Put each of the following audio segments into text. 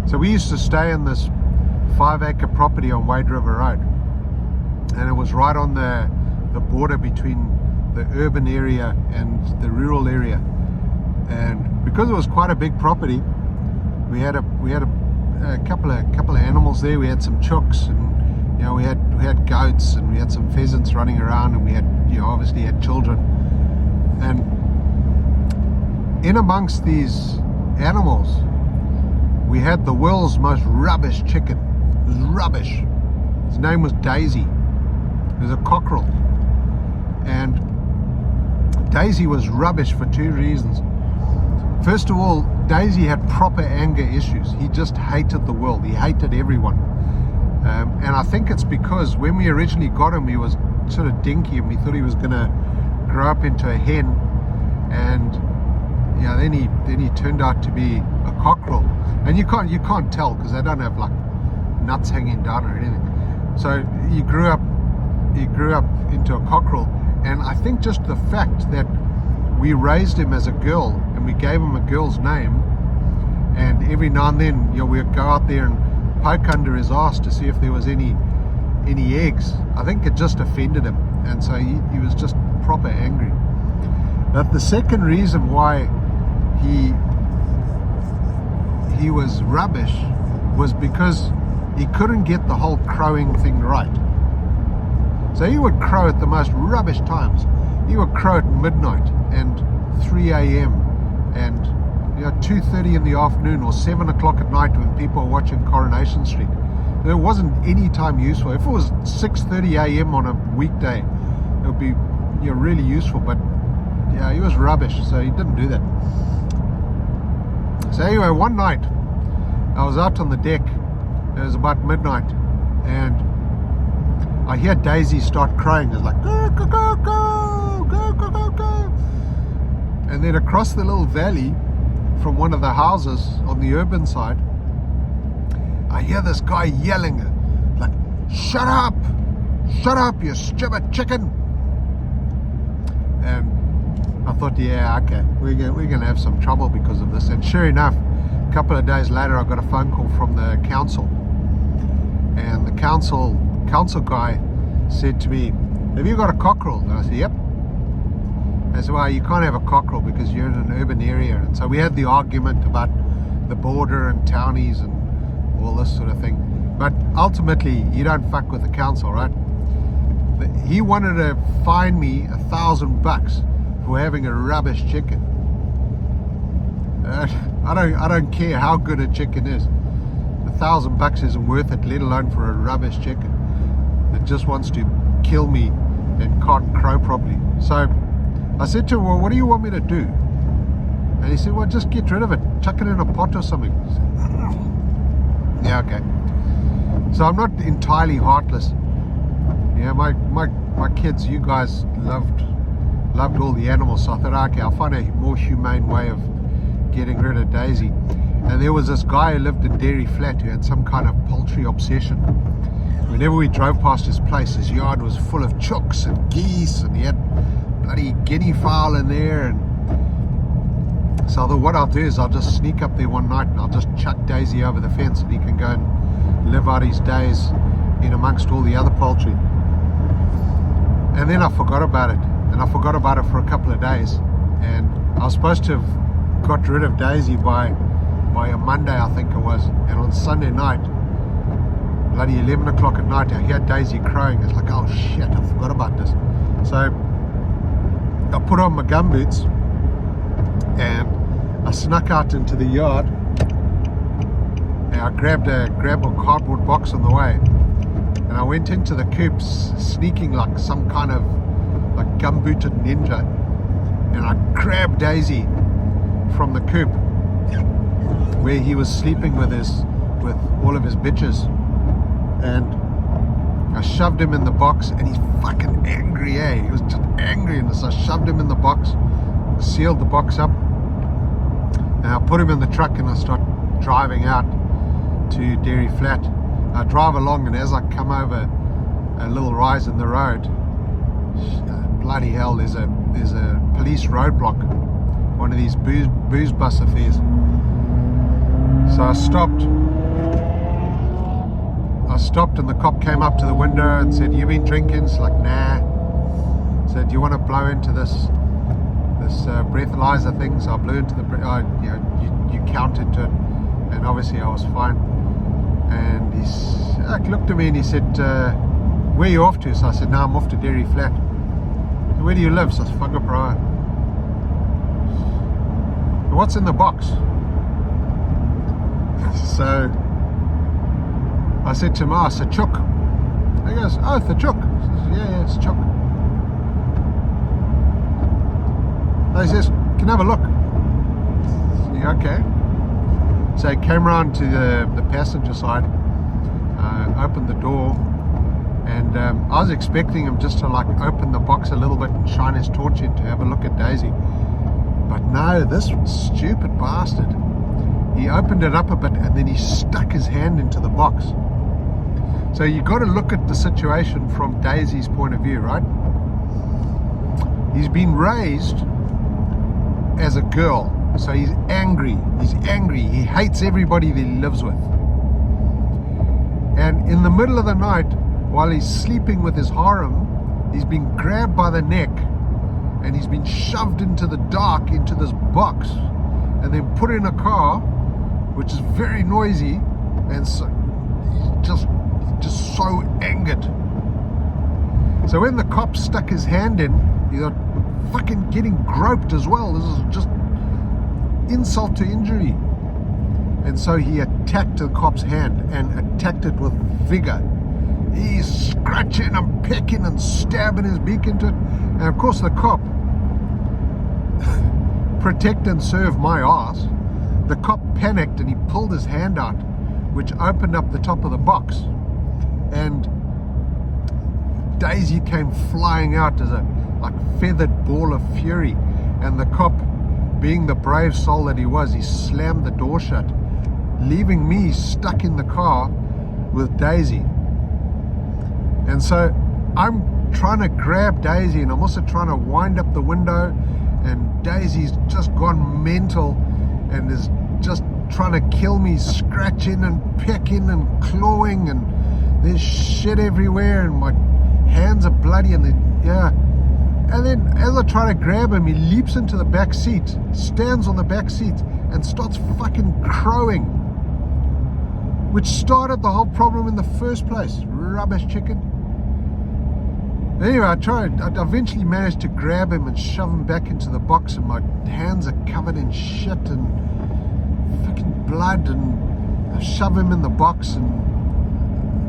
So we used to stay in this 5-acre property on Wade River Road, and it was right on the border between the urban area and the rural area. And because it was quite a big property, we had a couple of animals there. We had some chooks, and we had goats, and we had some pheasants running around, and we had obviously had children. And in amongst these animals, we had the world's most rubbish chicken. It was rubbish. His name was Daisy. It was a cockerel. And Daisy was rubbish for two reasons. First of all, Daisy had proper anger issues. He just hated the world. He hated everyone. And I think it's because when we originally got him, he was sort of dinky, and we thought he was going to grow up into a hen. And then he turned out to be a cockerel. And you can't tell because they don't have like nuts hanging down or anything. So he grew up into a cockerel. And I think just the fact that we raised him as a girl and we gave him a girl's name, and every now and then we'd go out there and poke under his ass to see if there was any eggs. I think it just offended him, and so he was just proper angry. But the second reason why he was rubbish was because he couldn't get the whole crowing thing right. So he would crow at the most rubbish times. He would crow at midnight and 3 a.m. and 2:30 in the afternoon or 7 o'clock at night when people are watching Coronation Street. There wasn't any time useful. If it was 6:30 a.m. on a weekday, it would be really useful. But he was rubbish, so he didn't do that. So anyway, one night I was out on the deck. It was about midnight, and I hear Daisy start crowing. It's like go go go go go go go go. And then across the little valley from one of the houses on the urban side, I hear this guy yelling like, shut up, you stupid chicken. And I thought, okay, we're gonna have some trouble because of this. And sure enough, a couple of days later I got a phone call from the council, and the council guy said to me, have you got a cockerel? And I said, yep. I said, well, you can't have a cockerel because you're in an urban area. And so we had the argument about the border and townies and all this sort of thing. But ultimately, you don't fuck with the council, right? He wanted to fine me $1,000 for having a rubbish chicken. I don't care how good a chicken is. $1,000 isn't worth it, let alone for a rubbish chicken that just wants to kill me and can't crow properly. So I said to him, well, what do you want me to do? And he said, well, just get rid of it, chuck it in a pot or something. Yeah, okay. So I'm not entirely heartless. My kids, you guys loved all the animals, so I thought, okay, I'll find a more humane way of getting rid of Daisy. And there was this guy who lived in Dairy Flat who had some kind of poultry obsession. Whenever we drove past his place, his yard was full of chooks and geese, and he had bloody guinea fowl in there. And so I thought, what I'll do is I'll just sneak up there one night and I'll just chuck Daisy over the fence, and he can go and live out his days in amongst all the other poultry. And then I forgot about it, and I forgot about it for a couple of days, and I was supposed to have got rid of Daisy by a Monday, I think it was. And on Sunday night, bloody 11 o'clock at night, I hear Daisy crowing. It's like, oh shit, I forgot about this. So I put on my gumboots and I snuck out into the yard, and I grabbed a cardboard box on the way, and I went into the coops sneaking like some kind of like gumbooted ninja, and I grabbed Daisy from the coop where he was sleeping with all of his bitches, and I shoved him in the box, and he's fucking angry, he was just angry. And so I shoved him in the box, sealed the box up, and I put him in the truck, and I start driving out to Dairy Flat. I drive along, and as I come over a little rise in the road, bloody hell, there's a police roadblock, one of these booze bus affairs. So I stopped, I stopped and the cop came up to the window and said, "You been drinking?" It's like, "Nah." Said, "Do you want to blow into this breathalyzer thing?" So I blew into the you count into it, and obviously I was fine. And he looked at me and he said, "Where are you off to?" So I said, "No, I'm off to Derry Flat." "Where do you live?" So I said, "Whakaparāoa." "What's in the box?" So I said to him, "Oh, it's a chook." He goes, "Oh, it's a chook." I said, yeah, it's a chook. He says, "Can I have a look?" Yeah, okay. So he came round to the passenger side, opened the door, and I was expecting him just to like open the box a little bit and shine his torch in to have a look at Daisy. But no, this stupid bastard, he opened it up a bit and then he stuck his hand into the box. So you got to look at the situation from Daisy's point of view, right? He's been raised as a girl, so he's angry. He hates everybody that he lives with. And in the middle of the night, while he's sleeping with his harem, he's been grabbed by the neck and he's been shoved into the dark into this box and then put in a car which is very noisy, and so he's just so angered. So when the cop stuck his hand in, he thought, fucking getting groped as well, this is just insult to injury. And so he attacked the cop's hand and attacked it with vigor. He's scratching and pecking and stabbing his beak into it. And of course the cop, protect and serve my ass, the cop panicked and he pulled his hand out, which opened up the top of the box. And Daisy came flying out as a feathered ball of fury. And the cop, being the brave soul that he was, he slammed the door shut, leaving me stuck in the car with Daisy. And so I'm trying to grab Daisy, and I'm also trying to wind up the window, and Daisy's just gone mental and is just trying to kill me, scratching and pecking and clawing, and there's shit everywhere and my hands are bloody, and and then as I try to grab him, he leaps into the back seat, stands on the back seat and starts fucking crowing, which started the whole problem in the first place. Rubbish chicken. Anyway, I eventually managed to grab him and shove him back into the box, and my hands are covered in shit and fucking blood, and I shove him in the box, and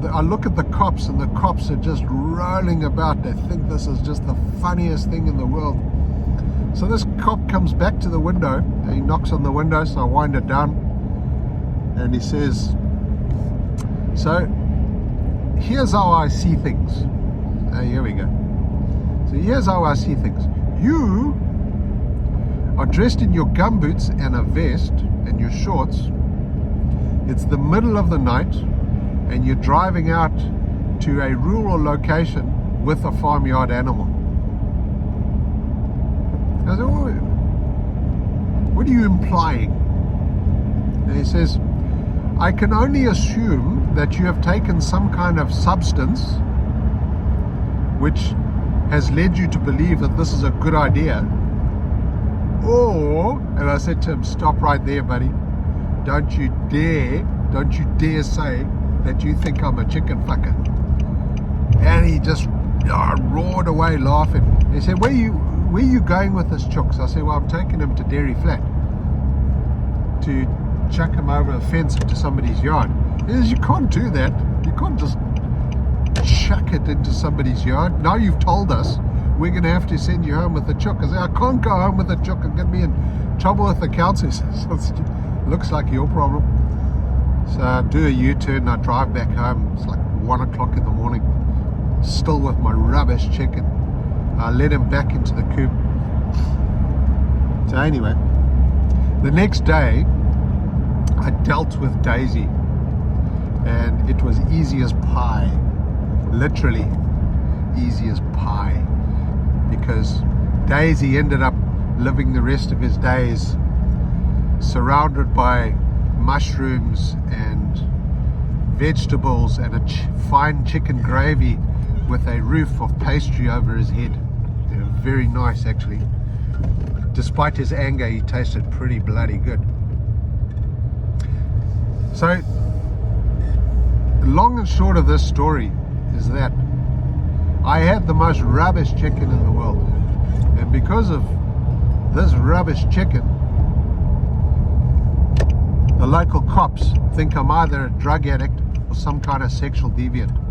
I look at the cops, and the cops are just rolling about. They think this is just the funniest thing in the world. So this cop comes back to the window, and he knocks on the window, so I wind it down, and he says, "So here's how I see things." Here we go. So here's how I see things. You are dressed in your gumboots and a vest and your shorts. It's the middle of the night and you're driving out to a rural location with a farmyard animal. I said, what are you implying? And he says, "I can only assume that you have taken some kind of substance which has led you to believe that this is a good idea. Or," and I said to him, "Stop right there, buddy. Don't you dare say that you think I'm a chicken fucker." And he just roared away laughing. He said, where are you going with this chooks?" I said, "Well, I'm taking him to Derry Flat to chuck him over a fence into somebody's yard." He says, "You can't do that. You can't just chuck it into somebody's yard. Now you've told us we're going to have to send you home with a chook." I said, "I can't go home with a chook and get me in trouble with the council." He says, "Looks like your problem." So I do a U-turn and I drive back home. It's like 1 o'clock in the morning, still with my rubbish chicken. I let him back into the coop. So anyway, the next day I dealt with Daisy, and it was easy as pie. Literally easy as pie, because Daisy ended up living the rest of his days surrounded by mushrooms and vegetables and a fine chicken gravy with a roof of pastry over his head. They were very nice, actually. Despite his anger, he tasted pretty bloody good. So, long and short of this story is that I had the most rubbish chicken in the world. And because of this rubbish chicken, the local cops think I'm either a drug addict or some kind of sexual deviant.